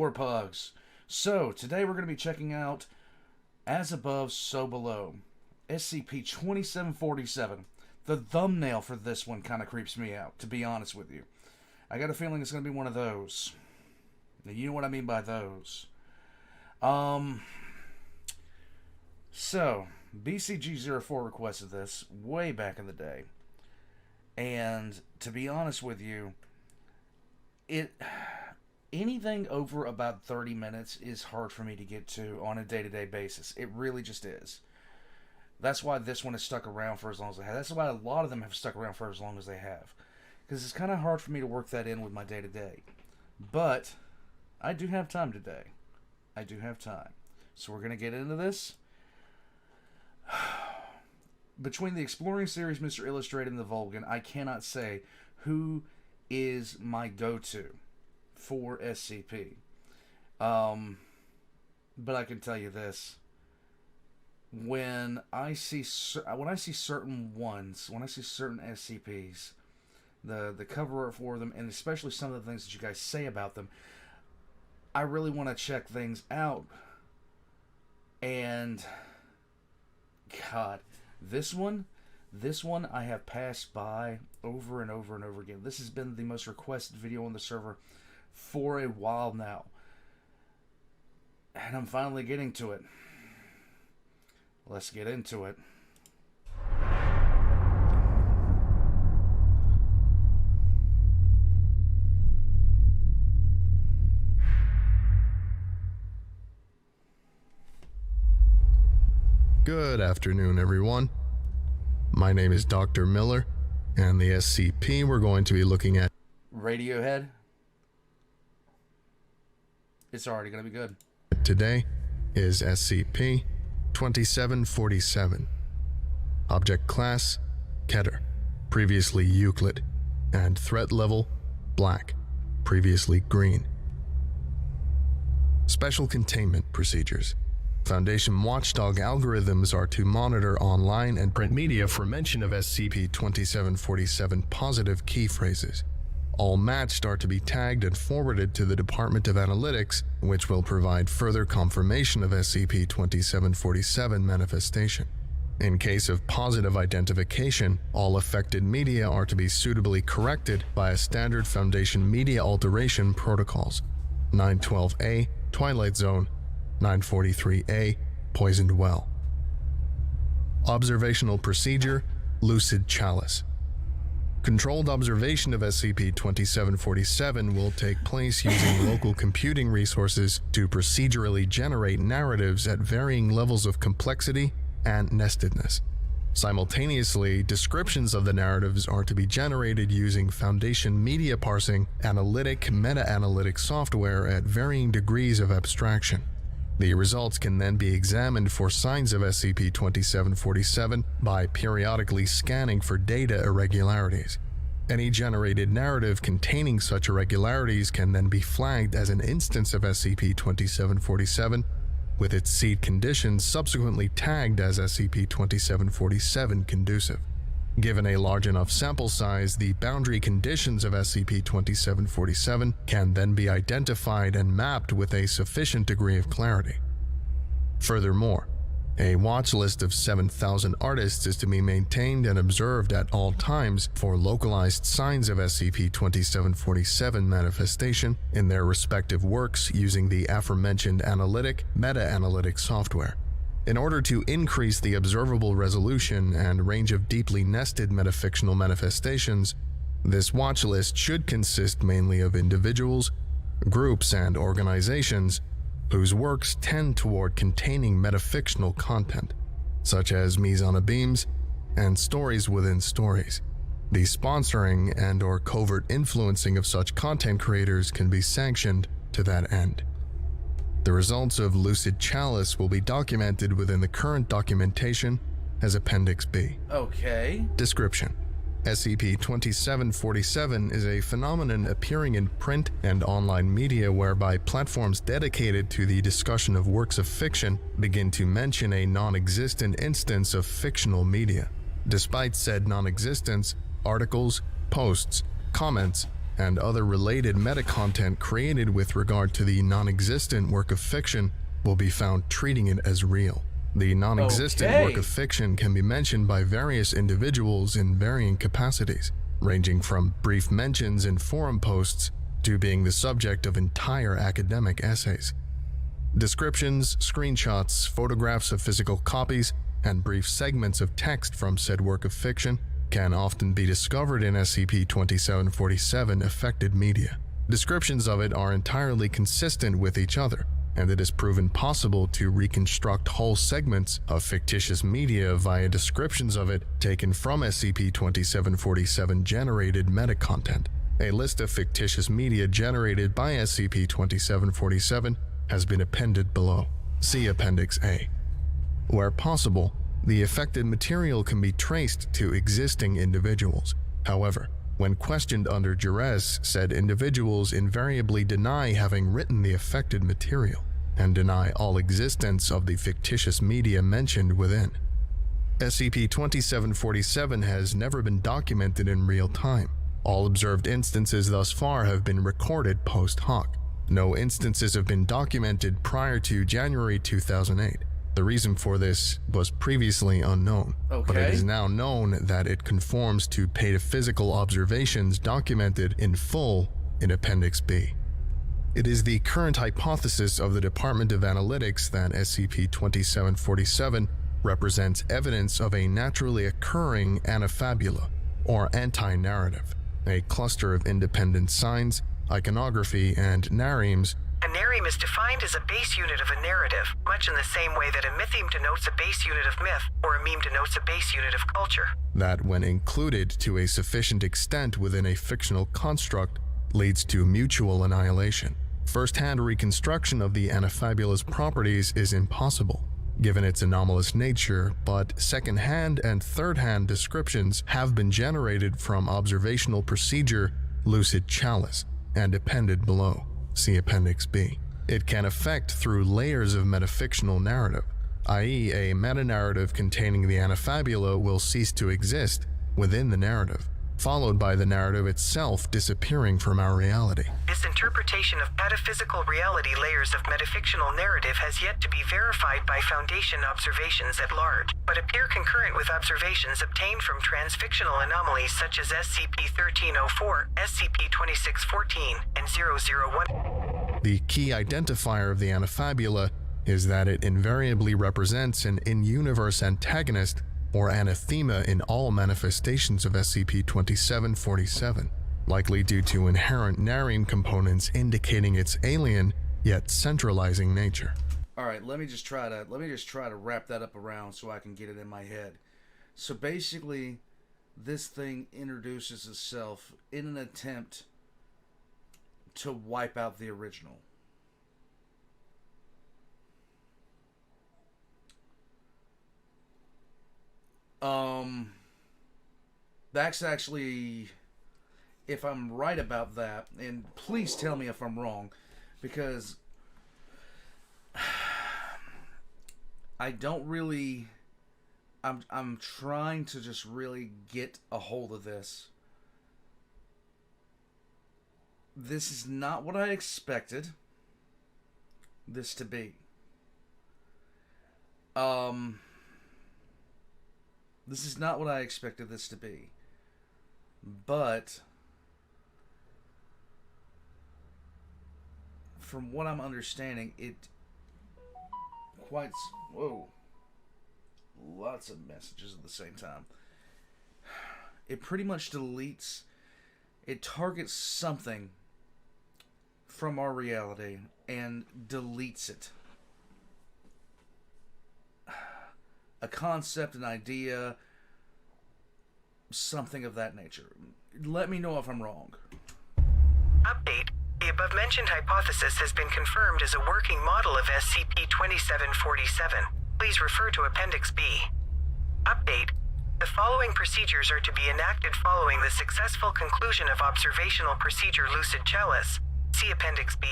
Hardcore Pugs. So, today we're going to be checking out As Above, So Below. SCP-2747. The thumbnail for this one kind of creeps me out, to be honest with you. I got a feeling it's going to be one of those. Now, you know what I mean by those. So, BCG04 requested this way back in the day. And, to be honest with you, anything over about 30 minutes is hard for me to get to on a day-to-day basis. It really just is. That's why this one has stuck around for as long as it has. That's why a lot of them have stuck around for as long as they have. Because it's kind of hard for me to work that in with my day-to-day. But I do have time today. I do have time. So we're going to get into this. Between the Exploring series, Mr. Illustrated, and TheVolgun, I cannot say who is my go-to for SCP. But I can tell you this. When I see certain ones, when I see certain SCPs, the cover art for them, and especially some of the things that you guys say about them, I really want to check things out. And God, this one I have passed by over and over and over again. This has been the most requested video on the server for a while now. And I'm finally getting to it. Let's get into it. Good afternoon, everyone. My name is Dr. Miller, and the SCP we're going to be looking at Radiohead. It's already going to be good. Today is SCP-2747. Object Class, Keter, previously Euclid, and Threat Level, Black, previously Green. Special Containment Procedures. Foundation watchdog algorithms are to monitor online and print media for mention of SCP-2747 positive key phrases. All matched are to be tagged and forwarded to the Department of Analytics, which will provide further confirmation of SCP-2747 manifestation. In case of positive identification, all affected media are to be suitably corrected by a standard Foundation media alteration protocols. 912A, Twilight Zone. 943A, Poisoned Well. Observational Procedure, Lucid Chalice. Controlled observation of SCP-2747 will take place using local computing resources to procedurally generate narratives at varying levels of complexity and nestedness. Simultaneously, descriptions of the narratives are to be generated using Foundation media parsing, analytic, meta-analytic software at varying degrees of abstraction. The results can then be examined for signs of SCP-2747 by periodically scanning for data irregularities. Any generated narrative containing such irregularities can then be flagged as an instance of SCP-2747, with its seed conditions subsequently tagged as SCP-2747 conducive. Given a large enough sample size, the boundary conditions of SCP-2747 can then be identified and mapped with a sufficient degree of clarity. Furthermore, a watch list of 7,000 artists is to be maintained and observed at all times for localized signs of SCP-2747 manifestation in their respective works using the aforementioned analytic, meta-analytic software. In order to increase the observable resolution and range of deeply nested metafictional manifestations, this watch list should consist mainly of individuals, groups, and organizations whose works tend toward containing metafictional content, such as mise-en-abîmes and stories within stories. The sponsoring and/or covert influencing of such content creators can be sanctioned to that end. The results of Lucid Chalice will be documented within the current documentation as Appendix B. Okay. Description: SCP-2747 is a phenomenon appearing in print and online media whereby platforms dedicated to the discussion of works of fiction begin to mention a non-existent instance of fictional media. Despite said non-existence, articles, posts, comments, and other related meta-content created with regard to non-existent work of fiction will be found treating it as real. The non-existent work of fiction can be mentioned by various individuals in varying capacities, ranging from brief mentions in forum posts to being the subject of entire academic essays. Descriptions, screenshots, photographs of physical copies, and brief segments of text from said work of fiction can often be discovered in SCP-2747 affected media. Descriptions of it are entirely consistent with each other, and it is proven possible to reconstruct whole segments of fictitious media via descriptions of it taken from SCP-2747 generated meta-content. A list of fictitious media generated by SCP-2747 has been appended below. See Appendix A. Where possible, the affected material can be traced to existing individuals. However, when questioned under duress, said individuals invariably deny having written the affected material and deny all existence of the fictitious media mentioned within. SCP-2747 has never been documented in real time. All observed instances thus far have been recorded post hoc. No instances have been documented prior to January 2008. The reason for this was previously unknown, but it is now known that it conforms to pataphysical observations documented in full in Appendix B. It is the current hypothesis of the Department of Analytics that SCP-2747 represents evidence of a naturally occurring anafabula, or anti-narrative, a cluster of independent signs, iconography, and naremes. A nareme is defined as a base unit of a narrative, much in the same way that a mytheme denotes a base unit of myth, or a meme denotes a base unit of culture. That, when included to a sufficient extent within a fictional construct, leads to mutual annihilation. First-hand reconstruction of the anafabula's properties is impossible, given its anomalous nature, but second-hand and third-hand descriptions have been generated from observational procedure Lucid Chalice and appended below. See Appendix B. It can affect through layers of metafictional narrative, i.e. a meta-narrative containing the anafabula will cease to exist within the narrative, followed by the narrative itself disappearing from our reality. This interpretation of pataphysical reality layers of metafictional narrative has yet to be verified by Foundation observations at large, but appear concurrent with observations obtained from transfictional anomalies such as SCP-1304, SCP-2614, and 001. The key identifier of the anafabula is that it invariably represents an in-universe antagonist or anathema in all manifestations of SCP-2747, likely due to inherent nareme components indicating its alien yet centralizing nature. All right, let me just try to wrap that up around so I can get it in my head. So basically, this thing introduces itself in an attempt to wipe out the original. That's actually, if I'm right about that, and please tell me if I'm wrong, because I don't really, I'm trying to just really get a hold of this. This is not what I expected this to be. This is not what I expected this to be. But from what I'm understanding, it quite... Whoa. Lots of messages at the same time. It pretty much deletes... It targets something from our reality and deletes it. A concept, an idea, something of that nature. Let me know if I'm wrong. Update. The above-mentioned hypothesis has been confirmed as a working model of SCP-2747. Please refer to Appendix B. Update. The following procedures are to be enacted following the successful conclusion of Observational Procedure Lucid Chalice. See Appendix B.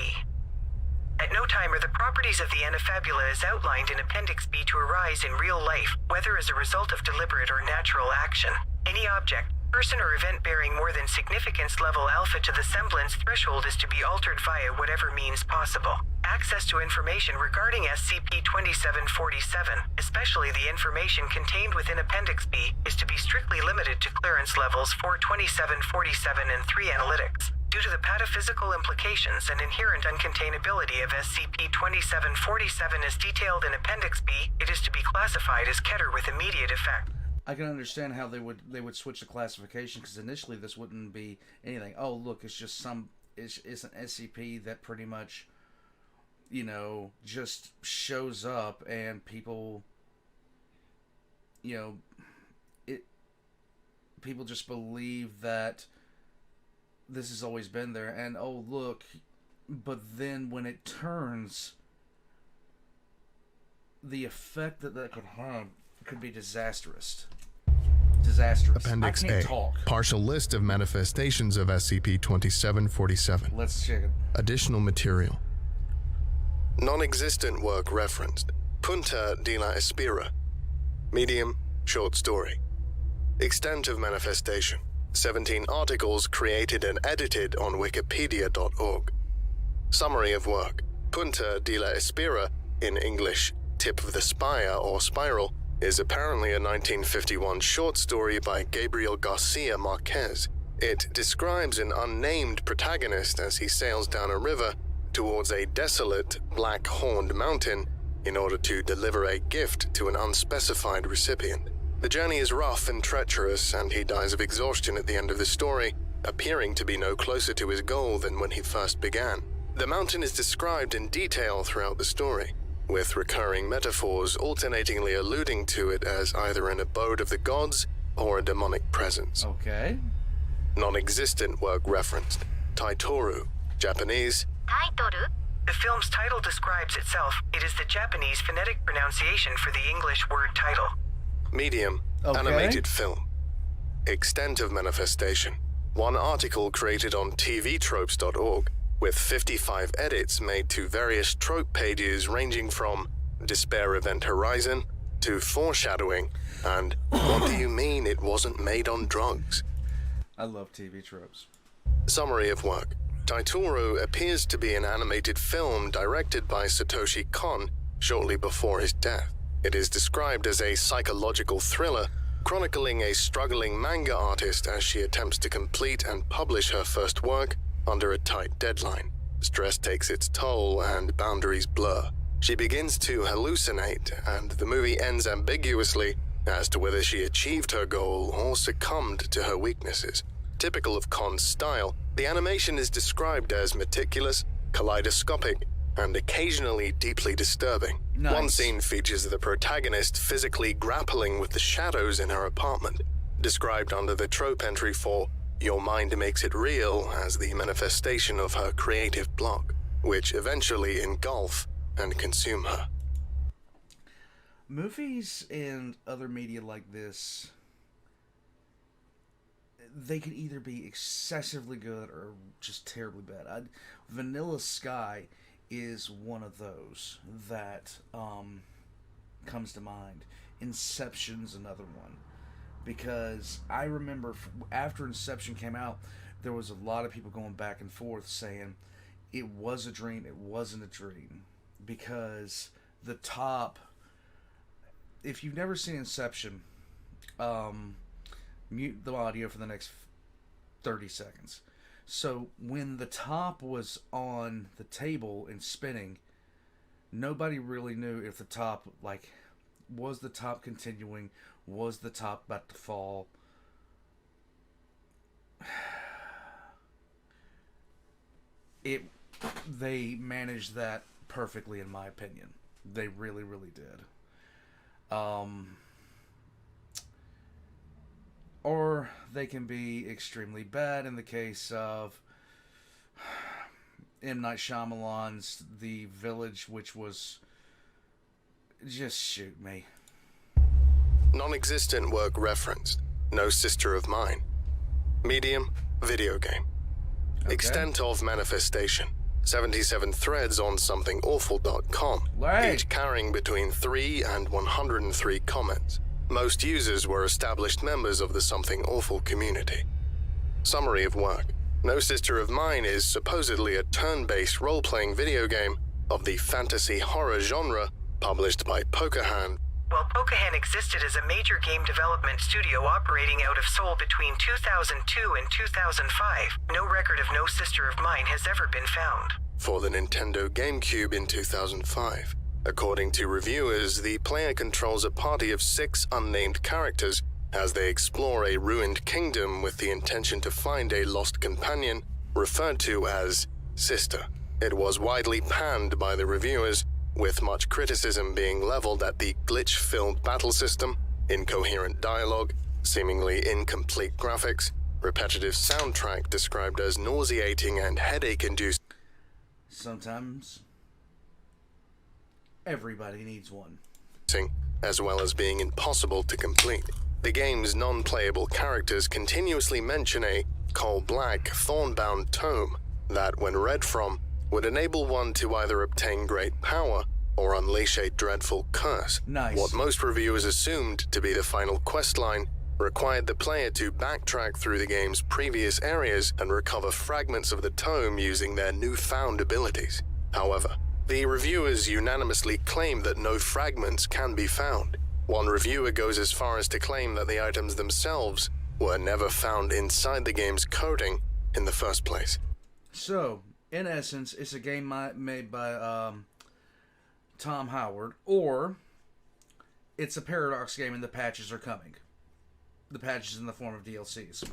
At no time are the properties of the anafabula as outlined in Appendix B to arise in real life, whether as a result of deliberate or natural action. Any object, Person or event bearing more than significance level alpha to the semblance threshold is to be altered via whatever means possible. Access to information regarding SCP-2747, especially the information contained within Appendix B, is to be strictly limited to clearance levels 42747 and 3 analytics. Due to the pataphysical implications and inherent uncontainability of SCP-2747 as detailed in Appendix B, it is to be classified as Keter with immediate effect. I can understand how they would switch the classification, because initially this wouldn't be anything. Oh, look, it's just it's an SCP that pretty much, you know, just shows up and people, you know, people just believe that this has always been there, and oh look, but then when it turns, the effect that could have could be disastrous. Appendix A. Partial list of manifestations of SCP-2747. Let's check it. Additional material. Non-existent work referenced. Punta de la Espira. Medium, short story. Extent of manifestation. 17 articles created and edited on wikipedia.org. Summary of work. Punta de la Espira, in English, Tip of the Spire or Spiral, is apparently a 1951 short story by Gabriel Garcia Marquez. It describes an unnamed protagonist as he sails down a river towards a desolate, black-horned mountain in order to deliver a gift to an unspecified recipient. The journey is rough and treacherous, and he dies of exhaustion at the end of the story, appearing to be no closer to his goal than when he first began. The mountain is described in detail throughout the story, with recurring metaphors alternatingly alluding to it as either an abode of the gods or a demonic presence. Okay. Non-existent work referenced. Taitoru, Japanese. Taitoru? The film's title describes itself. It is the Japanese phonetic pronunciation for the English word title. Medium, okay. Animated film. Extent of manifestation. One article created on tvtropes.org, with 55 edits made to various trope pages ranging from Despair Event Horizon to Foreshadowing and What do you mean it wasn't made on drugs? I love TV tropes. Summary of work. Taitoru appears to be an animated film directed by Satoshi Kon shortly before his death. It is described as a psychological thriller chronicling a struggling manga artist as she attempts to complete and publish her first work under a tight deadline. Stress takes its toll and boundaries blur. She begins to hallucinate, and the movie ends ambiguously as to whether she achieved her goal or succumbed to her weaknesses. Typical of Kon's style, the animation is described as meticulous, kaleidoscopic, and occasionally deeply disturbing. Nice. One scene features the protagonist physically grappling with the shadows in her apartment, described under the trope entry for "Your mind makes it real" as the manifestation of her creative block, which eventually engulf and consume her. Movies and other media like this, they can either be excessively good or just terribly bad. Vanilla Sky is one of those that comes to mind. Inception's another one. Because I remember after Inception came out, there was a lot of people going back and forth saying it was a dream, it wasn't a dream. Because the top, if you've never seen Inception, mute the audio for the next 30 seconds. So when the top was on the table and spinning, nobody really knew if the top, like, was the top continuing, was the top about to fall. They managed that perfectly, in my opinion. They really, really did. Or they can be extremely bad in the case of M. Night Shyamalan's The Village, which was just shoot me. Non-existent work referenced. No Sister of Mine. Medium, video game. Okay. Extent of manifestation. 77 threads on somethingawful.com, Right. each carrying between 3 and 103 comments. Most users were established members of the Something Awful community. Summary of work. No Sister of Mine is supposedly a turn-based role-playing video game of the fantasy horror genre published by Pokahan. While Pokahan existed as a major game development studio operating out of Seoul between 2002 and 2005, no record of No Sister of Mine has ever been found. For the Nintendo GameCube in 2005. According to reviewers, the player controls a party of 6 unnamed characters as they explore a ruined kingdom with the intention to find a lost companion referred to as Sister. It was widely panned by the reviewers, with much criticism being leveled at the glitch-filled battle system, incoherent dialogue, seemingly incomplete graphics, repetitive soundtrack described as nauseating and headache-inducing. Sometimes everybody needs one. As well as being impossible to complete. The game's non-playable characters continuously mention a coal-black, thorn-bound tome that, when read from, would enable one to either obtain great power or unleash a dreadful curse. Nice. What most reviewers assumed to be the final questline required the player to backtrack through the game's previous areas and recover fragments of the tome using their newfound abilities. However, the reviewers unanimously claim that no fragments can be found. One reviewer goes as far as to claim that the items themselves were never found inside the game's coding in the first place. So, in essence, it's a game made by Tom Howard, or it's a Paradox game and the patches are coming. The patches in the form of DLCs.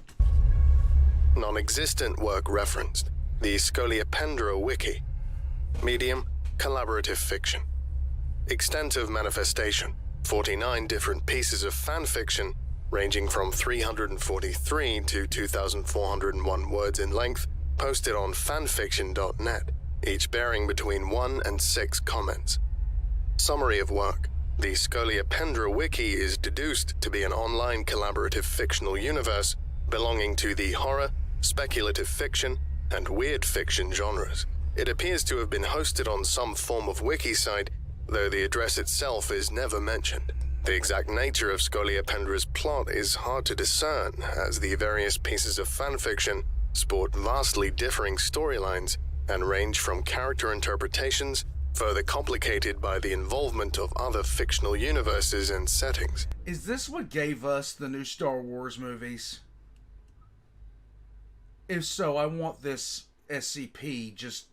Non-existent work referenced. The Scoliapendra Wiki. Medium, collaborative fiction. Extent of manifestation. 49 different pieces of fan fiction, ranging from 343 to 2,401 words in length, posted on fanfiction.net, each bearing between 1 and 6 comments. Summary of work. The Scoliapendra Wiki is deduced to be an online collaborative fictional universe belonging to the horror, speculative fiction, and weird fiction genres. It appears to have been hosted on some form of wiki site, though the address itself is never mentioned. The exact nature of Scoliapendra's plot is hard to discern, as the various pieces of fanfiction sport vastly differing storylines and range from character interpretations, further complicated by the involvement of other fictional universes and settings. Is this what gave us the new Star Wars movies? If so, I want this SCP just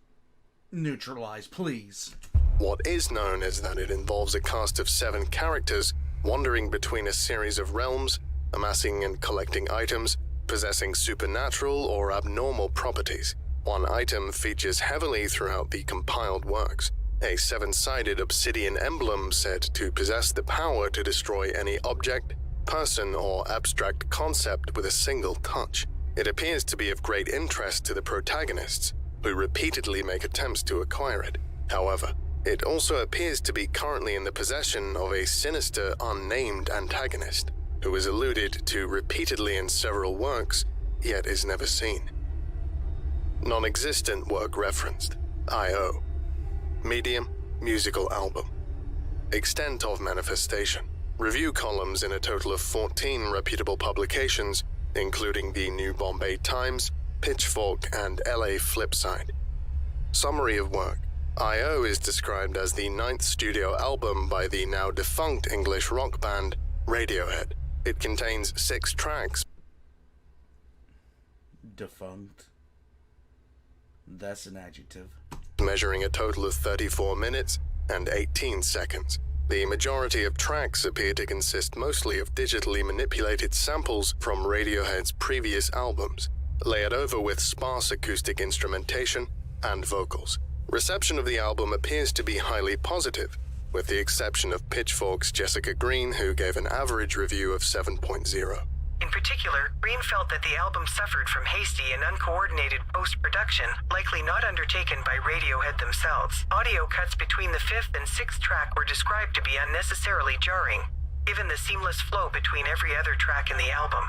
neutralized, please. What is known is that it involves a cast of 7 characters wandering between a series of realms, amassing and collecting items, possessing supernatural or abnormal properties. One item features heavily throughout the compiled works, a 7-sided obsidian emblem said to possess the power to destroy any object, person, or abstract concept with a single touch. It appears to be of great interest to the protagonists, who repeatedly make attempts to acquire it. However, it also appears to be currently in the possession of a sinister, unnamed antagonist, who is alluded to repeatedly in several works, yet is never seen. Non-existent work referenced. I.O. Medium, musical album. Extent of manifestation. Review columns in a total of 14 reputable publications, including the New Bombay Times, Pitchfork, and LA Flipside. Summary of work. I.O. is described as the 9th studio album by the now defunct English rock band Radiohead. It contains 6 tracks. Defunct. That's an adjective. Measuring a total of 34 minutes and 18 seconds. The majority of tracks appear to consist mostly of digitally manipulated samples from Radiohead's previous albums, layered over with sparse acoustic instrumentation and vocals. Reception of the album appears to be highly positive, with the exception of Pitchfork's Jessica Green, who gave an average review of 7.0. In particular, Green felt that the album suffered from hasty and uncoordinated post-production, likely not undertaken by Radiohead themselves. Audio cuts between the 5th and 6th track were described to be unnecessarily jarring, given the seamless flow between every other track in the album.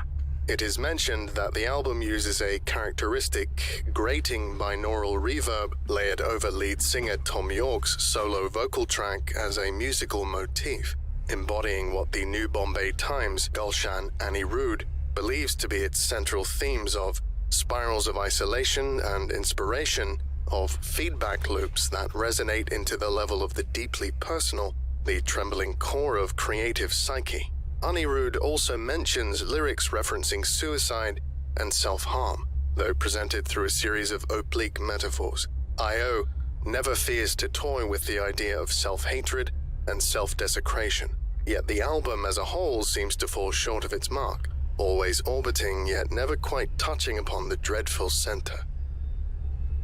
It is mentioned that the album uses a characteristic, grating binaural reverb layered over lead singer Tom York's solo vocal track as a musical motif. embodying what the New Bombay Times' Gulshan Anirudh believes to be its central themes of spirals of isolation and inspiration, of feedback loops that resonate into the level of the deeply personal, the trembling core of creative psyche. Anirudh also mentions lyrics referencing suicide and self-harm, though presented through a series of oblique metaphors. I.O. never fears to toy with the idea of self-hatred and self-desecration, yet the album as a whole seems to fall short of its mark, always orbiting yet never quite touching upon the dreadful center.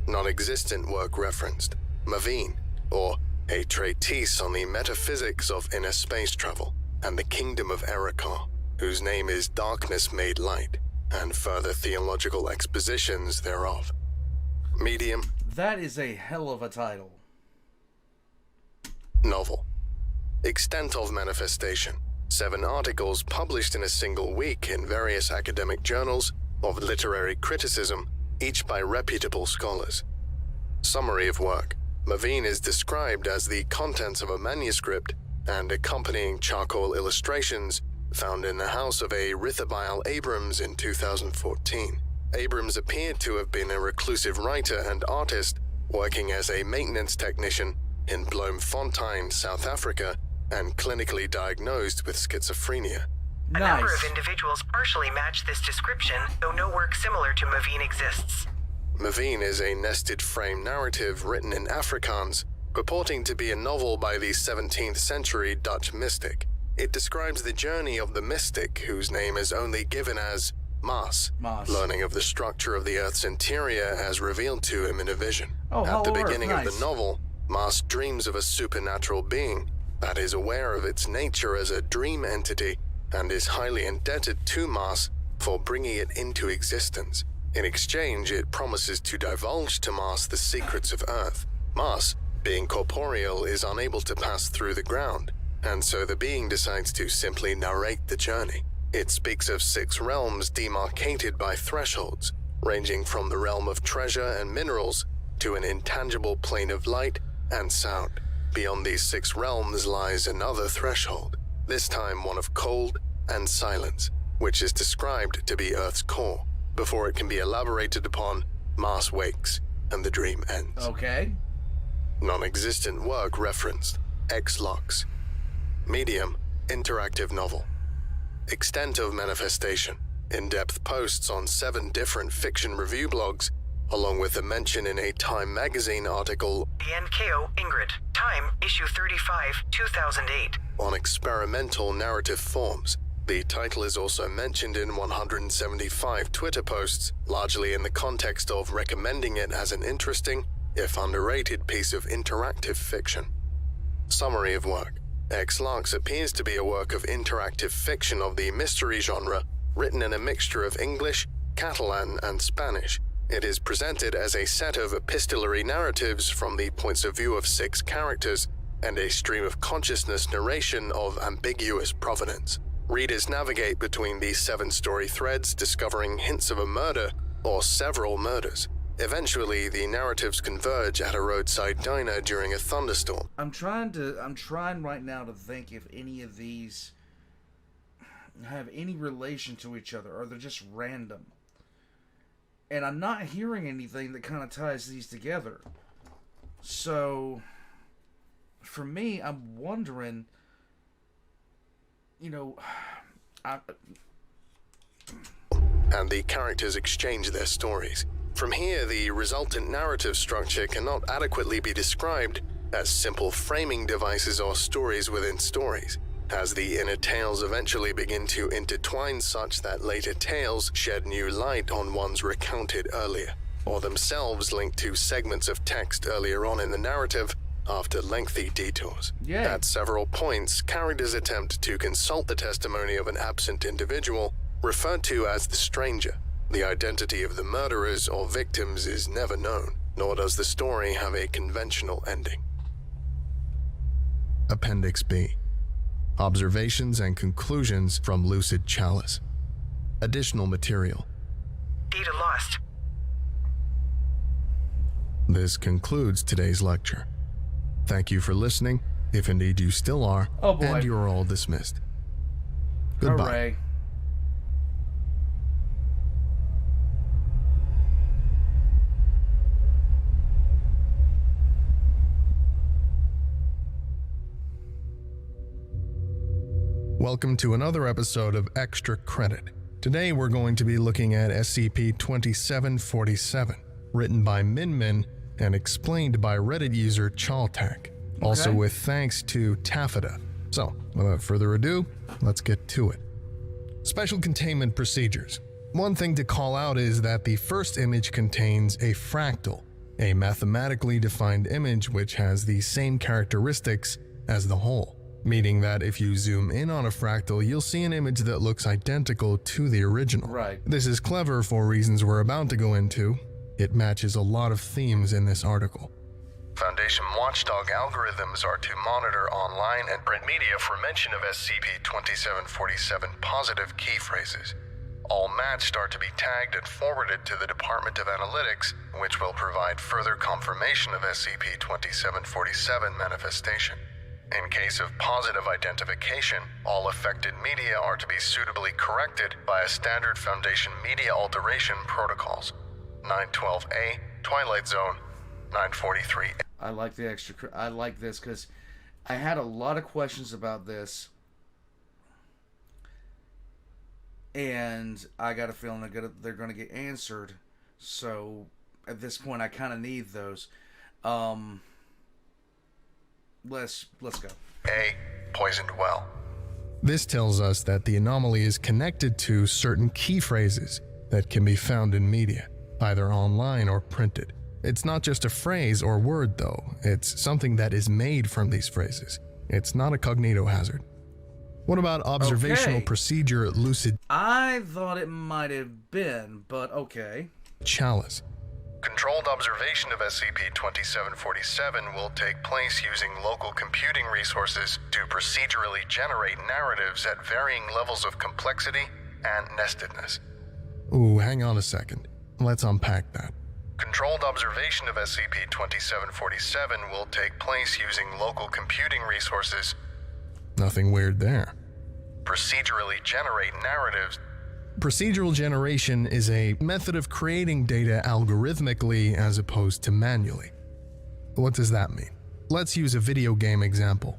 Non-existent work referenced, Maveen, or a treatise on the metaphysics of inner space travel and the kingdom of Erekar, whose name is Darkness Made Light, and further theological expositions thereof. Medium. That is a hell of a title. Novel. Extent of manifestation. 7 articles published in a single week in various academic journals of literary criticism, each by reputable scholars. Summary of work. Maveen is described as the contents of a manuscript and accompanying charcoal illustrations found in the house of a Rithabile Abrams in 2014. Abrams appeared to have been a reclusive writer and artist working as a maintenance technician in Bloemfontein, South Africa, and clinically diagnosed with schizophrenia. A number of individuals partially match this description, though no work similar to Maveen exists. Maveen is a nested frame narrative written in Afrikaans, purporting to be a novel by the 17th century Dutch mystic. It describes the journey of the mystic, whose name is only given as Maas, learning of the structure of the Earth's interior as revealed to him in a vision. At the beginning of the novel, Maas dreams of a supernatural being that is aware of its nature as a dream entity and is highly indebted to Maas for bringing it into existence. In exchange, it promises to divulge to Maas the secrets of Earth. Maas, being corporeal, is unable to pass through the ground, and so the being decides to simply narrate the journey. It speaks of 6 realms demarcated by thresholds, ranging from the realm of treasure and minerals to an intangible plane of light and sound. Beyond these 6 realms lies another threshold, this time one of cold and silence, which is described to be Earth's core. Before it can be elaborated upon, Maas wakes, and the dream ends. Okay. Non-existent work referenced, X-Lux. Medium, interactive novel. Extent of manifestation, in-depth posts on 7 different fiction review blogs, along with a mention in a Time magazine article, The NKO Ingrid, Time, issue 35, 2008, on experimental narrative forms. The title is also mentioned in 175 Twitter posts, largely in the context of recommending it as an interesting, if underrated, piece of interactive fiction. Summary of work. X-Lux appears to be a work of interactive fiction of the mystery genre, written in a mixture of English, Catalan, and Spanish. It is presented as a set of epistolary narratives from the points of view of 6 characters and a stream of consciousness narration of ambiguous provenance. Readers navigate between these 7 story threads, discovering hints of a murder or several murders. Eventually, the narratives converge at a roadside diner during a thunderstorm. I'm trying right now to think if any of these have any relation to each other, or they're just random. And I'm not hearing anything that kind of ties these together. So, for me, I'm wondering, and the characters exchange their stories. From here, the resultant narrative structure cannot adequately be described as simple framing devices or stories within stories, as the inner tales eventually begin to intertwine such that later tales shed new light on ones recounted earlier, or themselves link to segments of text earlier on in the narrative after lengthy detours. Yeah. At several points, characters attempt to consult the testimony of an absent individual, referred to as the stranger. The identity of the murderers or victims is never known, nor does the story have a conventional ending. Appendix B. Observations and conclusions from Lucid Chalice. Additional material. Data lost. This concludes today's lecture. Thank you for listening, if indeed you still are, Oh boy. and you're all dismissed. Goodbye. Hooray. Welcome to another episode of Extra Credit. Today we're going to be looking at SCP-2747, written by Min and explained by Reddit user Chaltak, also with thanks to Taffeta. So, without further ado, let's get to it. Special containment procedures. One thing to call out is that the first image contains a fractal, a mathematically defined image which has the same characteristics as the whole, meaning that if you zoom in on a fractal, you'll see an image that looks identical to the original. Right. This is clever for reasons we're about to go into. It matches a lot of themes in this article. Foundation watchdog algorithms are to monitor online and print media for mention of SCP-2747 positive key phrases. All matched are to be tagged and forwarded to the Department of Analytics, which will provide further confirmation of SCP-2747 manifestation. In case of positive identification, all affected media are to be suitably corrected by a standard Foundation media alteration protocols. 912A, Twilight Zone, 943. I like the I like this because I had a lot of questions about this, and I got a feeling they're going to get answered. So at this point, I kind of need those. Let's go. A. Poisoned well. This tells us that the anomaly is connected to certain key phrases that can be found in media, either online or printed. It's not just a phrase or word though, it's something that is made from these phrases. It's not a cognitohazard. What about observational procedure lucid? I thought it might have been, but okay. Chalice. Controlled observation of SCP-2747 will take place using local computing resources to procedurally generate narratives at varying levels of complexity and nestedness. Ooh, hang on a second. Let's unpack that. Controlled observation of SCP-2747 will take place using local computing resources. Nothing weird there. Procedurally generate narratives. Procedural generation is a method of creating data algorithmically as opposed to manually. What does that mean? Let's use a video game example.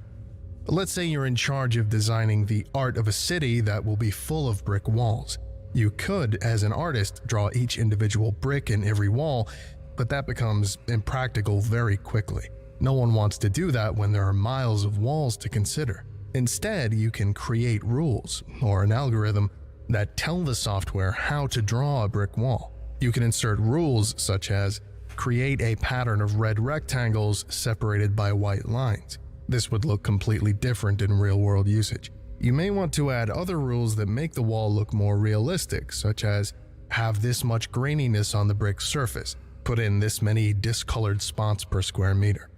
Let's say you're in charge of designing the art of a city that will be full of brick walls. You could, as an artist, draw each individual brick in every wall, but that becomes impractical very quickly. No one wants to do that when there are miles of walls to consider. Instead, you can create rules, or an algorithm, that tell the software how to draw a brick wall. You can insert rules such as create a pattern of red rectangles separated by white lines. This would look completely different in real-world usage. You may want to add other rules that make the wall look more realistic, such as have this much graininess on the brick surface, put in this many discolored spots per square meter.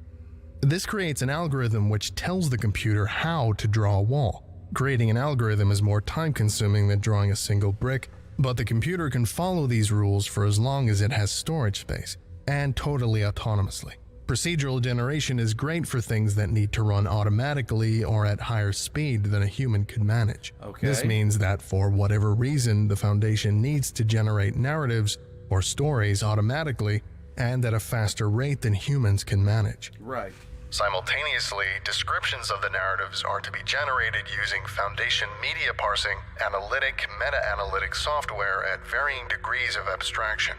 This creates an algorithm which tells the computer how to draw a wall. Creating an algorithm is more time-consuming than drawing a single brick, but the computer can follow these rules for as long as it has storage space, and totally autonomously. Procedural generation is great for things that need to run automatically or at higher speed than a human could manage. This means that for whatever reason, the Foundation needs to generate narratives or stories automatically and at a faster rate than humans can manage. Right. Simultaneously, descriptions of the narratives are to be generated using Foundation media parsing, analytic, meta-analytic software at varying degrees of abstraction.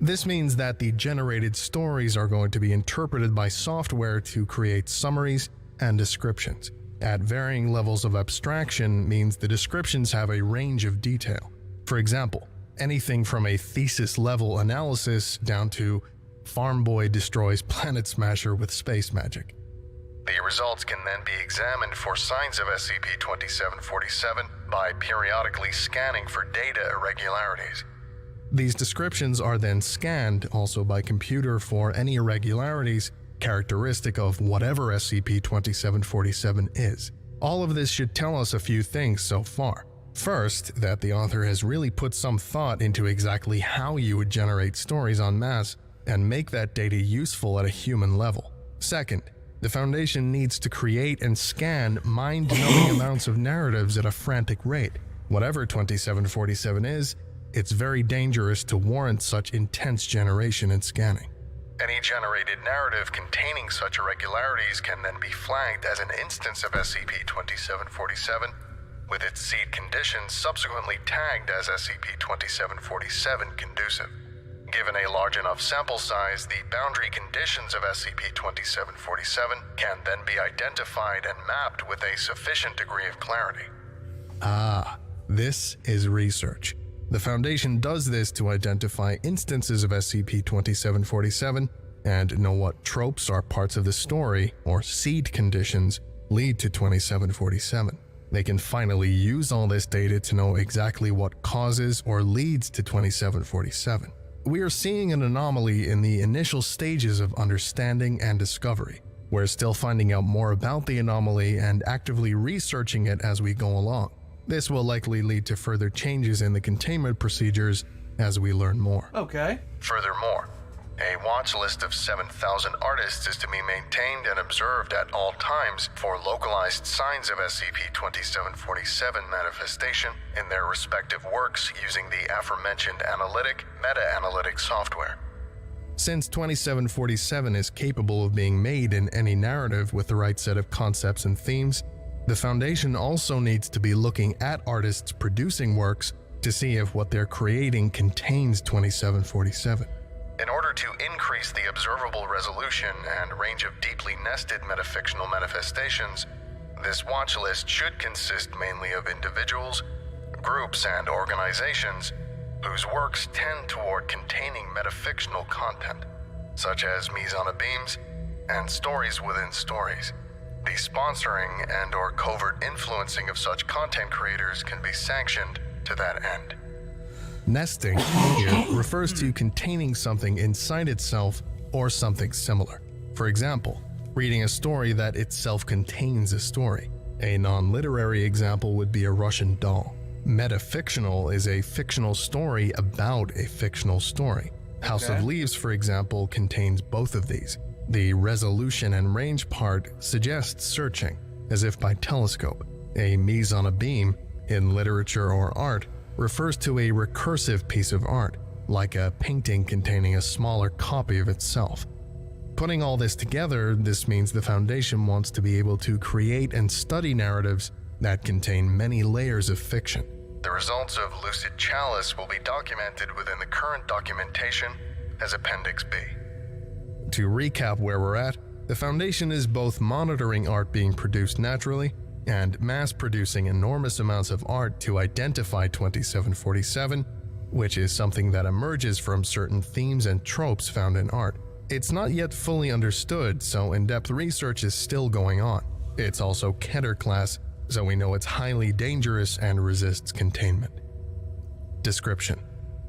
This means that the generated stories are going to be interpreted by software to create summaries and descriptions. At varying levels of abstraction means the descriptions have a range of detail. For example, anything from a thesis-level analysis down to Farm Boy destroys Planet Smasher with space magic. The results can then be examined for signs of SCP-2747 by periodically scanning for data irregularities. These descriptions are then scanned also by computer for any irregularities characteristic of whatever SCP-2747 is. All of this should tell us a few things so far. First, that the author has really put some thought into exactly how you would generate stories en masse and make that data useful at a human level. Second, The Foundation needs to create and scan mind-numbing amounts of narratives at a frantic rate. Whatever 2747 is, it's very dangerous to warrant such intense generation and scanning. Any generated narrative containing such irregularities can then be flagged as an instance of SCP-2747, with its seed conditions subsequently tagged as SCP-2747 conducive. Given a large enough sample size, the boundary conditions of SCP-2747 can then be identified and mapped with a sufficient degree of clarity. Ah, this is research. The Foundation does this to identify instances of SCP-2747 and know what tropes are parts of the story or seed conditions lead to 2747. They can finally use all this data to know exactly what causes or leads to 2747. We are seeing an anomaly in the initial stages of understanding and discovery. We're still finding out more about the anomaly and actively researching it as we go along. This will likely lead to further changes in the containment procedures as we learn more. Okay. Furthermore, a watch list of 7,000 artists is to be maintained and observed at all times for localized signs of SCP-2747 manifestation in their respective works using the aforementioned analytic meta-analytic software. Since 2747 is capable of being made in any narrative with the right set of concepts and themes, the Foundation also needs to be looking at artists producing works to see if what they're creating contains 2747. In order to increase the observable resolution and range of deeply nested metafictional manifestations, this watch list should consist mainly of individuals, groups, and organizations whose works tend toward containing metafictional content, such as mise-en-abymes and stories within stories. The sponsoring and/or covert influencing of such content creators can be sanctioned to that end. Nesting here refers to containing something inside itself or something similar. For example, reading a story that itself contains a story. A non-literary example would be a Russian doll. Metafictional is a fictional story about a fictional story. House of Leaves, for example, contains both of these. The resolution and range part suggests searching, as if by telescope. A mise-en-abyme, in literature or art, refers to a recursive piece of art, like a painting containing a smaller copy of itself. Putting all this together, this means the Foundation wants to be able to create and study narratives that contain many layers of fiction. The results of Lucid Chalice will be documented within the current documentation as Appendix B. To recap where we're at, the Foundation is both monitoring art being produced naturally and mass-producing enormous amounts of art to identify 2747, which is something that emerges from certain themes and tropes found in art. It's not yet fully understood, so in-depth research is still going on. It's also Keter class, so we know it's highly dangerous and resists containment. Description: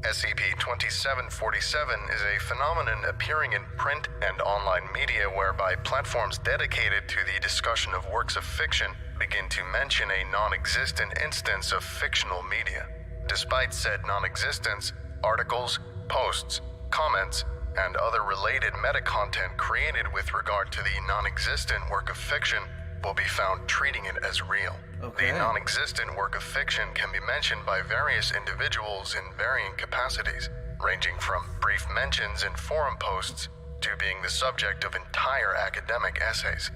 SCP-2747 is a phenomenon appearing in print and online media whereby platforms dedicated to the discussion of works of fiction begin to mention a non-existent instance of fictional media. Despite said non-existence, articles, posts, comments, and other related meta-content created with regard to the non-existent work of fiction will be found treating it as real. The non-existent work of fiction can be mentioned by various individuals in varying capacities, ranging from brief mentions in forum posts to being the subject of entire academic essays.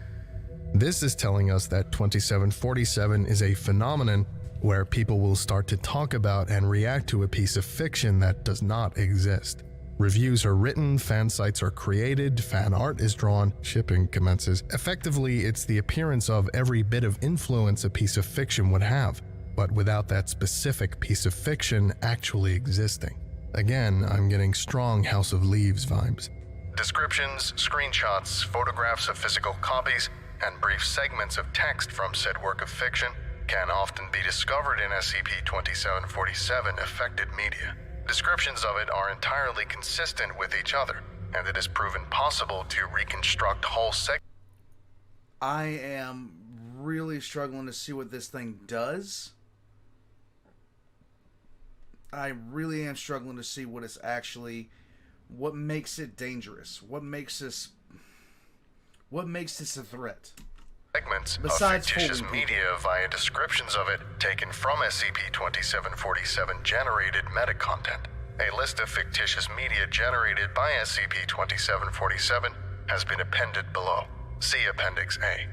This is telling us that 2747 is a phenomenon where people will start to talk about and react to a piece of fiction that does not exist. Reviews are written, fan sites are created, fan art is drawn, shipping commences. Effectively, it's the appearance of every bit of influence a piece of fiction would have, but without that specific piece of fiction actually existing. Again, I'm getting strong House of Leaves vibes. Descriptions, screenshots, photographs of physical copies, and brief segments of text from said work of fiction can often be discovered in SCP-2747 affected media. Descriptions of it are entirely consistent with each other, and it is proven possible to reconstruct whole segments. I am really struggling to see what this thing does. I really am struggling to see what it's actually, what makes it dangerous, what makes this What makes this a threat? Segments Besides of fictitious holding people. media via descriptions of it taken from SCP-2747 generated meta-content. A list of fictitious media generated by SCP-2747 has been appended below. See Appendix A.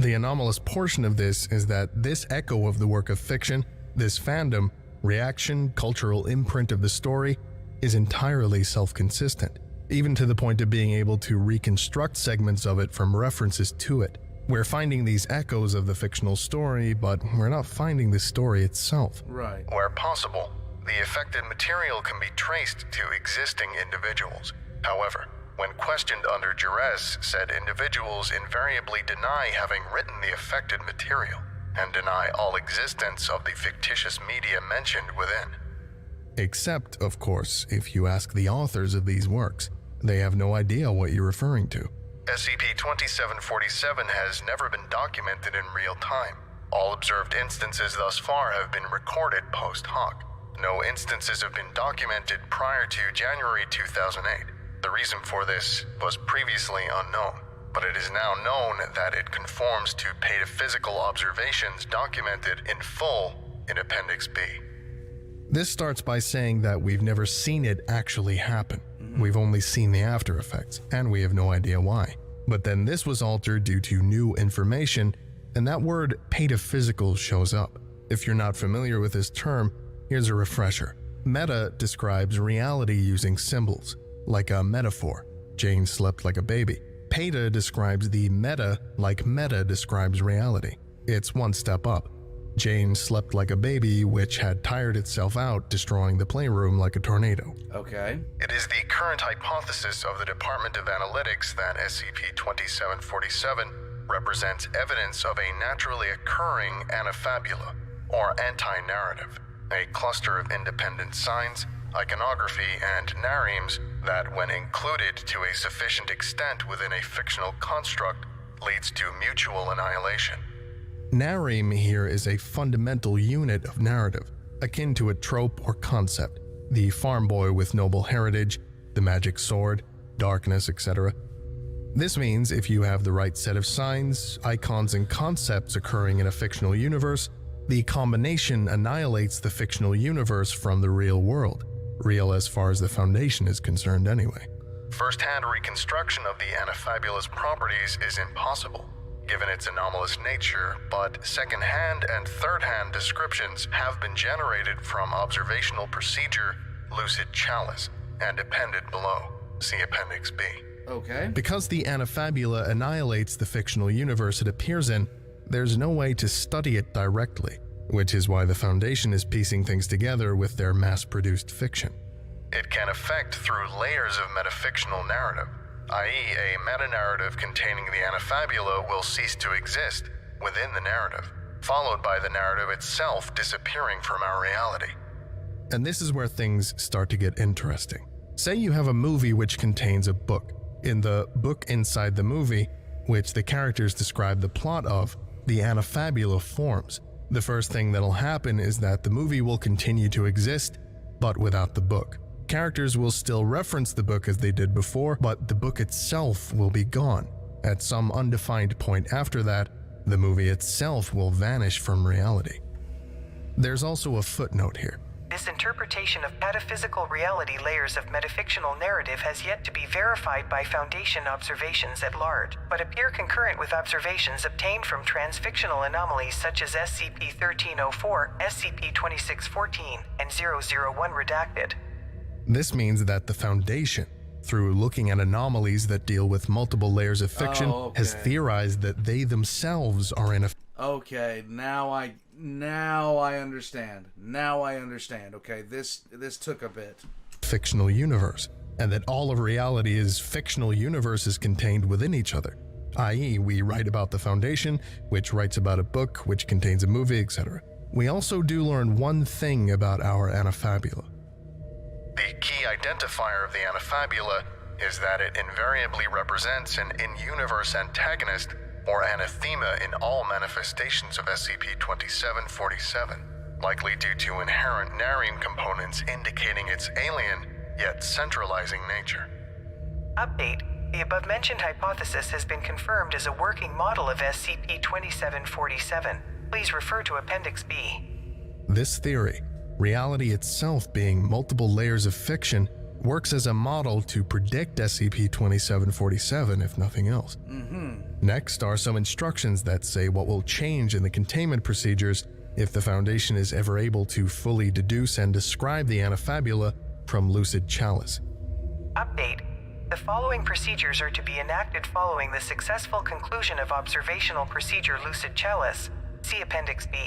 The anomalous portion of this is that this echo of the work of fiction, this fandom, reaction, cultural imprint of the story, is entirely self-consistent, even to the point of being able to reconstruct segments of it from references to it. We're finding these echoes of the fictional story, but we're not finding the story itself. Right. Where possible, the affected material can be traced to existing individuals. However, when questioned under duress, said individuals invariably deny having written the affected material and deny all existence of the fictitious media mentioned within. Except, of course, if you ask the authors of these works. They have no idea what you're referring to. SCP-2747 has never been documented in real time. All observed instances thus far have been recorded post hoc. No instances have been documented prior to January 2008. The reason for this was previously unknown, but it is now known that it conforms to pataphysical observations documented in full in Appendix B. This starts by saying that we've never seen it actually happen. We've only seen the after effects, and we have no idea why. But then this was altered due to new information, and that word pataphysical shows up. If you're not familiar with this term, here's a refresher. Meta describes reality using symbols, like a metaphor. Jane slept like a baby. Peta describes the meta like meta describes reality. It's one step up. Jane slept like a baby, which had tired itself out, destroying the playroom like a tornado. Okay. It is the current hypothesis of the Department of Analytics that SCP-2747 represents evidence of a naturally occurring anafabula, or anti-narrative, a cluster of independent signs, iconography, and naremes that, when included to a sufficient extent within a fictional construct, leads to mutual annihilation. Nareme here is a fundamental unit of narrative, akin to a trope or concept. The farm boy with noble heritage, the magic sword, darkness, etc. This means if you have the right set of signs, icons, and concepts occurring in a fictional universe, the combination annihilates the fictional universe from the real world. Real as far as the Foundation is concerned anyway. First-hand reconstruction of the anafabula's properties is impossible, given its anomalous nature, but second-hand and third-hand descriptions have been generated from observational procedure Lucid Chalice and appended below. See Appendix B. Okay. Because the anafabula annihilates the fictional universe it appears in, there's no way to study it directly, which is why the Foundation is piecing things together with their mass-produced fiction. It can affect through layers of metafictional narrative, i.e. a meta-narrative containing the anafabula will cease to exist within the narrative, followed by the narrative itself disappearing from our reality. And this is where things start to get interesting. Say you have a movie which contains a book. In the book inside the movie, which the characters describe the plot of, the anafabula forms. The first thing that'll happen is that the movie will continue to exist, but without the book. Characters will still reference the book as they did before, but the book itself will be gone. At some undefined point after that, the movie itself will vanish from reality. There's also a footnote here. This interpretation of metaphysical reality layers of metafictional narrative has yet to be verified by Foundation observations at large, but appear concurrent with observations obtained from transfictional anomalies such as SCP-1304, SCP-2614, and 001 redacted. This means that the Foundation, through looking at anomalies that deal with multiple layers of fiction, has theorized that they themselves are in a... Okay, now I understand. Okay, this took a bit. Fictional universe, and that all of reality is fictional universes contained within each other. I.e., we write about the Foundation, which writes about a book, which contains a movie, etc. We also do learn one thing about our anafabula. The key identifier of the anafabula is that it invariably represents an in-universe antagonist or anathema in all manifestations of SCP-2747, likely due to inherent nareme components indicating its alien, yet centralizing nature. Update. the above-mentioned hypothesis has been confirmed as a working model of SCP-2747. Please refer to Appendix B. This theory, reality itself being multiple layers of fiction, works as a model to predict SCP-2747, if nothing else. Next are some instructions that say what will change in the containment procedures if the Foundation is ever able to fully deduce and describe the anafabula from lucid chalice. Update. The following procedures are to be enacted following the successful conclusion of Observational Procedure Lucid Chalice. See Appendix B.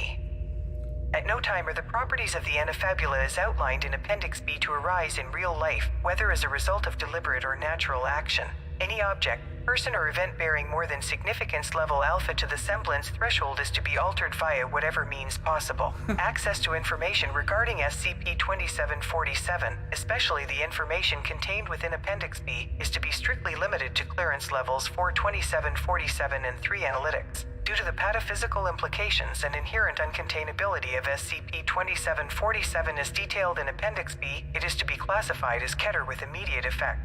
At no time are the properties of the anafabula as outlined in Appendix B to arise in real life, whether as a result of deliberate or natural action. Any object, person or event bearing more than significance level alpha to the semblance threshold is to be altered via whatever means possible. Access to information regarding SCP-2747, especially the information contained within Appendix B, is to be strictly limited to clearance levels 42747 and 3 analytics. Due to the pataphysical implications and inherent uncontainability of SCP-2747 as detailed in Appendix B, it is to be classified as Keter with immediate effect.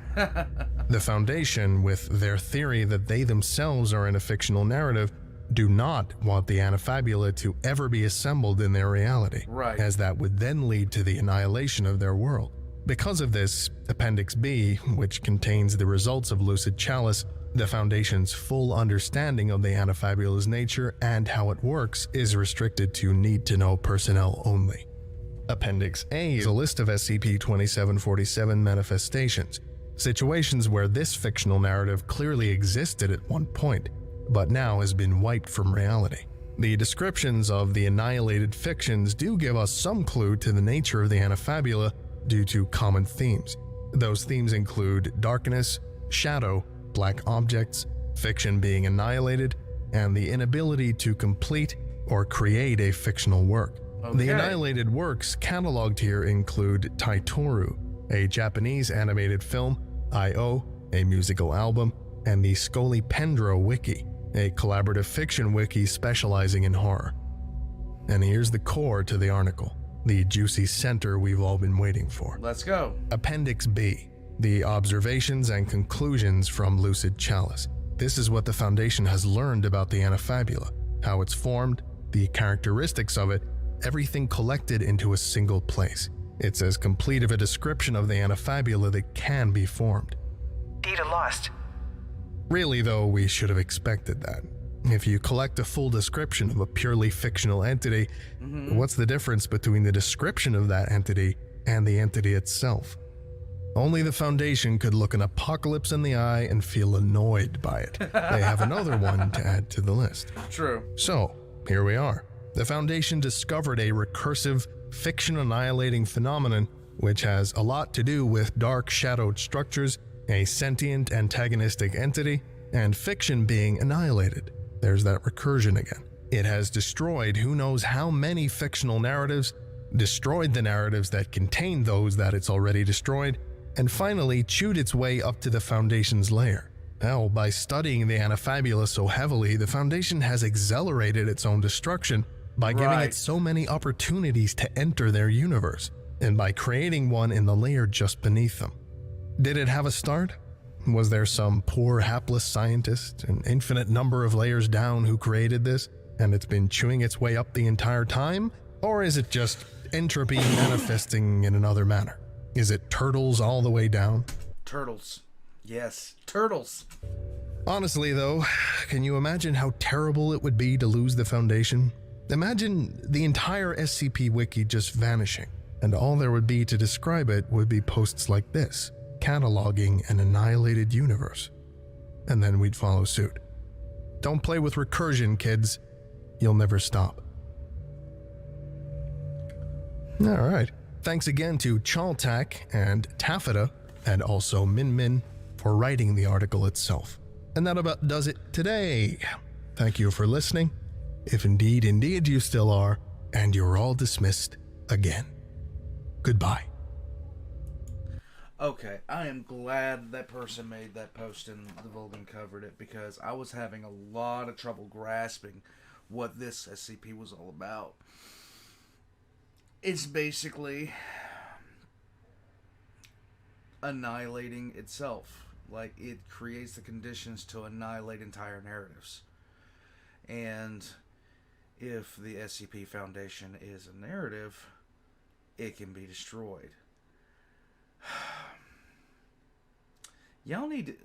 The Foundation, with their theory that they themselves are in a fictional narrative, do not want the anafabula to ever be assembled in their reality, Right. as that would then lead to the annihilation of their world. Because of this, Appendix B, which contains the results of Lucid Chalice, the Foundation's full understanding of the anafabula's nature and how it works is restricted to need-to-know personnel only. Appendix A is a list of SCP-2747 manifestations, situations where this fictional narrative clearly existed at one point, but now has been wiped from reality. The descriptions of the annihilated fictions do give us some clue to the nature of the anafabula due to common themes. Those themes include darkness, shadow, black objects, fiction being annihilated, and the inability to complete or create a fictional work. Okay. The annihilated works cataloged here include Taitoru, a Japanese animated film, I.O., a musical album, and the Scully Pendro Wiki, a collaborative fiction wiki specializing in horror. And here's the core to the article, the juicy center we've all been waiting for. Let's go. Appendix B, the observations and conclusions from Lucid Chalice. This is what the Foundation has learned about the anafabula, how it's formed, the characteristics of it, everything collected into a single place. It's as complete of a description of the anafabula that can be formed. Data lost. Really, though, we should have expected that. If you collect a full description of a purely fictional entity, what's the difference between the description of that entity and the entity itself? Only the Foundation could look an apocalypse in the eye and feel annoyed by it. They have another one to add to the list. True. So, here we are. The Foundation discovered a recursive, fiction-annihilating phenomenon which has a lot to do with dark, shadowed structures, a sentient, antagonistic entity, and fiction being annihilated. There's that recursion again. It has destroyed who knows how many fictional narratives, destroyed the narratives that contain those that it's already destroyed, and finally chewed its way up to the Foundation's lair. Hell, by studying the anafabula so heavily, the Foundation has accelerated its own destruction by giving it so many opportunities to enter their universe, and by creating one in the layer just beneath them. Did it have a start? Was there some poor hapless scientist, an infinite number of layers down, who created this, and it's been chewing its way up the entire time? Or is it just entropy manifesting in another manner? Is it turtles all the way down? Turtles. Yes, turtles. Honestly though, can you imagine how terrible it would be to lose the Foundation? Imagine the entire SCP Wiki just vanishing, and all there would be to describe it would be posts like this, cataloging an annihilated universe. And then we'd follow suit. Don't play with recursion, kids. You'll never stop. Alright. Thanks again to Chaltak and Taffeta, and also Min Min, for writing the article itself. And that about does it today. Thank you for listening, if indeed you still are, and you're all dismissed again. Goodbye. Okay, I am glad that person made that post and TheVolgun covered it, because I was having a lot of trouble grasping what this SCP was all about. It's basically annihilating itself. Like, it creates the conditions to annihilate entire narratives. And if the SCP Foundation is a narrative, it can be destroyed. Y'all need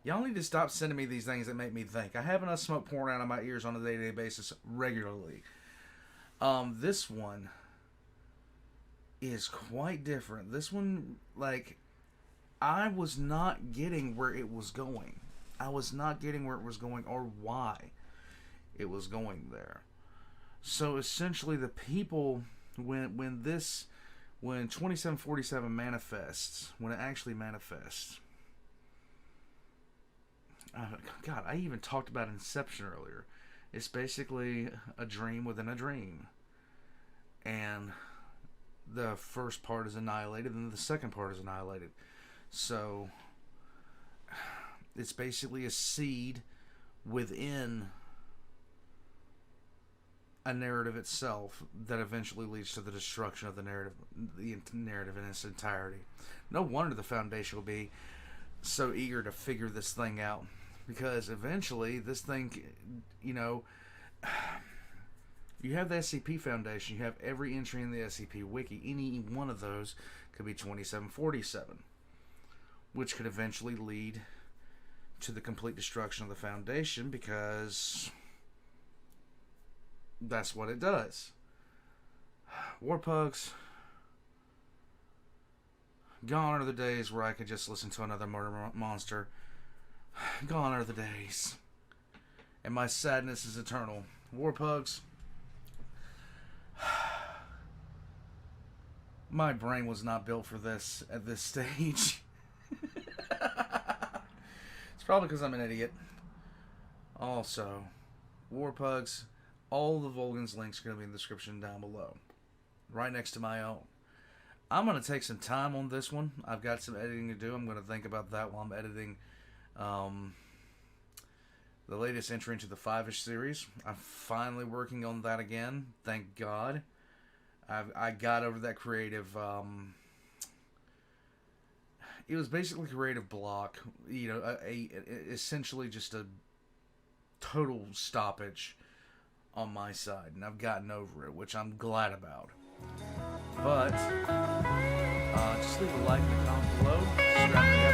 to stop sending me these things that make me think. I have enough smoke pouring out of my ears on a day-to-day basis regularly. This one is quite different. This one, like, I was not getting where it was going. I was not getting where it was going or why it was going there. So essentially, the people, when 2747 manifests, when it actually manifests, God, I even talked about Inception earlier. It's basically a dream within a dream. And the first part is annihilated, and the second part is annihilated. So, it's basically a seed within a narrative itself that eventually leads to the destruction of the narrative in its entirety. No wonder the Foundation will be so eager to figure this thing out, because eventually this thing, you know, you have the SCP Foundation, you have every entry in the SCP Wiki. Any one of those could be 2747, which could eventually lead to the complete destruction of the Foundation, because that's what it does. Warpugs, gone are the days where I could just listen to another murder monster. Gone are the days. And my sadness is eternal. Warpugs, my brain was not built for this at this stage. It's probably because I'm an idiot. Also, Warpugs, all the Volgun's links are going to be in the description down below, right next to my own. I'm going to take some time on this one. I've got some editing to do. I'm going to think about that while I'm editing the latest entry into the 5-ish series. I'm finally working on that again. Thank God. I got over that creative... it was basically creative block. You know, essentially just a total stoppage on my side. And I've gotten over it, which I'm glad about. But, just leave a like and a comment below. Subscribe to the